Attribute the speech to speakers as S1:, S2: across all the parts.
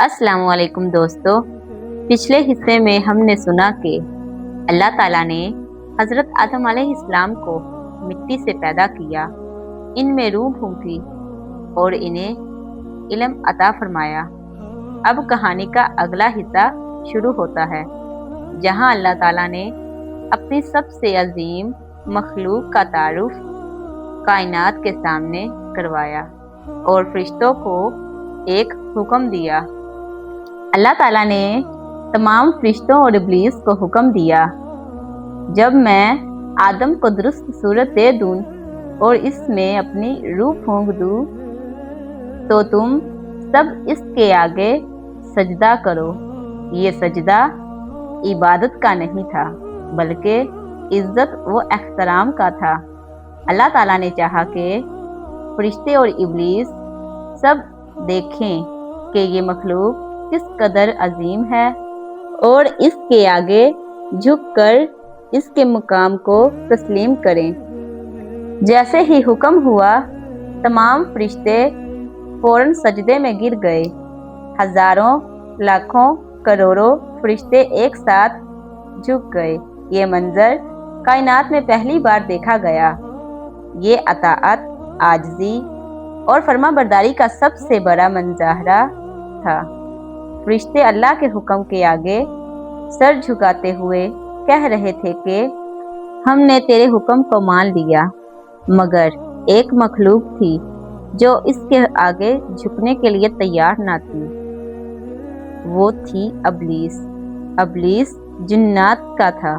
S1: अस्सलाम वालेकुम दोस्तों। पिछले हिस्से में हमने सुना कि अल्लाह ताला ने हज़रत आदम अलैहिस्सलाम को मिट्टी से पैदा किया, इनमें रूह फूंकी और इन्हें इल्म अता फरमाया। अब कहानी का अगला हिस्सा शुरू होता है, जहां अल्लाह ताला ने अपनी सबसे अजीम मखलूक का तारुफ कायनात के सामने करवाया और फरिश्तों को एक हुक्म दिया। अल्लाह ताला ने तमाम फरिश्तों और इब्लीस को हुक्म दिया, जब मैं आदम को दुरुस्त सूरत दे दूं और इसमें अपनी रूह फूंक दूं, तो तुम सब इसके आगे सजदा करो। ये सजदा इबादत का नहीं था, बल्कि इज्जत व एहतराम का था। अल्लाह ताला ने चाहा कि फरिश्ते और इब्लीस सब देखें कि ये मखलूक किस कदर अजीम है और इसके आगे झुककर इसके मुकाम को तस्लीम करें। जैसे ही हुक्म हुआ, तमाम फरिश्ते फौरन सजदे में गिर गए। हजारों, लाखों, करोड़ों फरिश्ते एक साथ झुक गए। ये मंजर कायनात में पहली बार देखा गया। ये अताअत, आजिज़ी और फरमाबरदारी का सबसे बड़ा मुजाहरा था। फरिश्ते अल्लाह के हुक्म के आगे सर झुकाते हुए कह रहे थे कि हमने तेरे हुक्म को मान लिया, मगर एक मखलूक थी जो इसके आगे झुकने के लिए तैयार ना थी। वो थी इब्लीस। इब्लीस जिन्नात का था,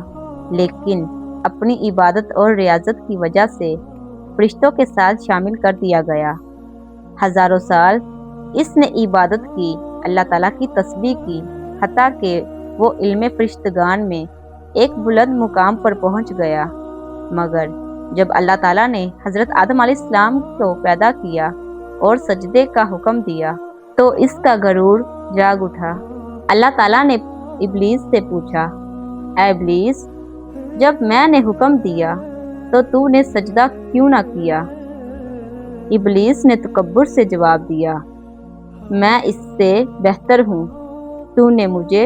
S1: लेकिन अपनी इबादत और रियाजत की वजह से फरिश्तों के साथ शामिल कर दिया गया। हजारों साल इसने इबादत की, अल्लाह ताला की तस्बीह की, हत्ता कि वो इल्मे फरिश्तगान में एक बुलंद मुकाम पर पहुंच गया। मगर जब अल्लाह ताला ने हज़रत आदम अलैहिस्सलाम को पैदा किया और सजदे का हुक्म दिया, तो इसका गरूर जाग उठा। अल्लाह ताला ने इब्लीस से पूछा, ऐ इब्लीस, जब मैंने हुक्म दिया तो तूने सजदा क्यों ना किया? इब्लीस ने तकब्बुर से जवाब दिया, मैं इससे बेहतर हूँ। तूने मुझे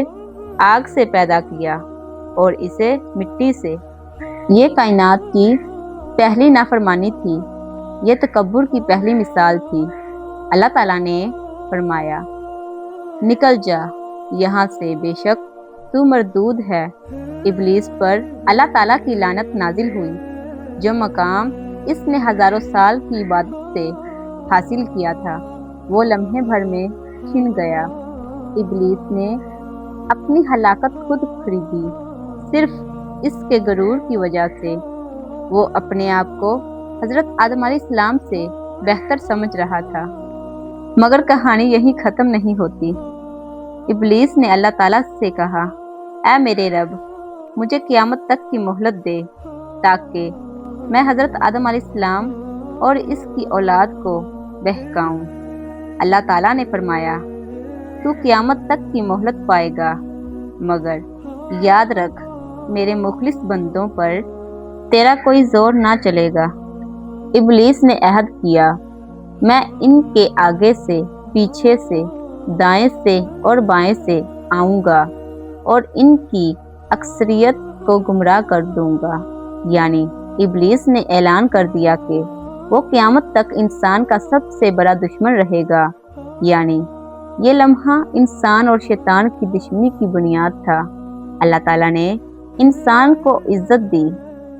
S1: आग से पैदा किया और इसे मिट्टी से। ये कायनात की पहली नाफरमानी थी। ये तकब्बुर की पहली मिसाल थी। अल्लाह ताला ने फरमाया, निकल जा यहाँ से, बेशक तू मरदूद है। इब्लीस पर अल्लाह ताला की लानत नाजिल हुई। जो मकाम इसने हजारों साल की इबादत से हासिल किया था, वो लम्हे भर में छिन गया। इब्लीस ने अपनी हलाकत खुद खरीदी, सिर्फ इसके गरूर की वजह से। वो अपने आप को हजरत आदम अलैहिस्सलाम से बेहतर समझ रहा था। मगर कहानी यही ख़त्म नहीं होती। इब्लीस ने अल्लाह ताला से कहा, ऐ मेरे रब, मुझे क़यामत तक की मोहलत दे, ताकि मैं हज़रत आदम अलैहिस्सलाम और इसकी औलाद को बहकाऊं। अल्लाह ताला ने फरमाया, तू क़यामत तक की मोहलत पाएगा, मगर याद रख, मेरे मुखलिस बंदों पर तेरा कोई जोर ना चलेगा। इब्लीस ने अहद किया, मैं इनके आगे से, पीछे से, दाएं से और बाएं से आऊँगा और इनकी अक्सरियत को गुमराह कर दूंगा। यानी इब्लीस ने ऐलान कर दिया कि वो क़यामत तक इंसान का सबसे बड़ा दुश्मन रहेगा। यानी ये लम्हा इंसान और शैतान की दुश्मनी की बुनियाद था। अल्लाह ताला ने इंसान को इज्जत दी,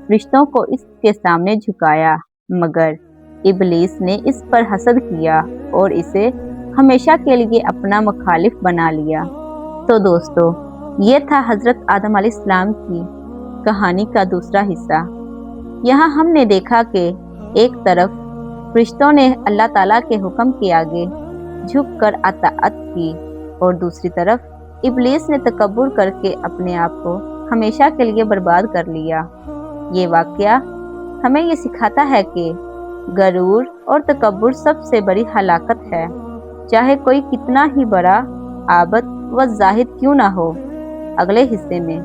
S1: फरिश्तों को इसके सामने झुकाया, मगर इब्लीस ने इस पर हसद किया और इसे हमेशा के लिए अपना मुखालिफ बना लिया। तो दोस्तों, ये था हज़रत आदम अलैहिस्सलाम की कहानी का दूसरा हिस्सा। यहाँ हमने देखा कि एक तरफ फरिश्तों ने अल्लाह ताला के हुक्म के आगे झुककर अताअत की और दूसरी तरफ इब्लीस ने तकब्बुर करके अपने आप को हमेशा के लिए बर्बाद कर लिया। ये वाक़या हमें ये सिखाता है कि गरूर और तकब्बुर सबसे बड़ी हलाकत है, चाहे कोई कितना ही बड़ा आबद व जाहिद क्यों ना हो। अगले हिस्से में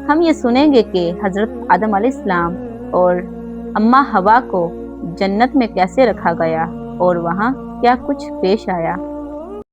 S1: हम ये सुनेंगे कि हज़रत आदम अलैहिस्सलाम और अम्मा हवा को जन्नत में कैसे रखा गया और वहाँ क्या कुछ पेश आया।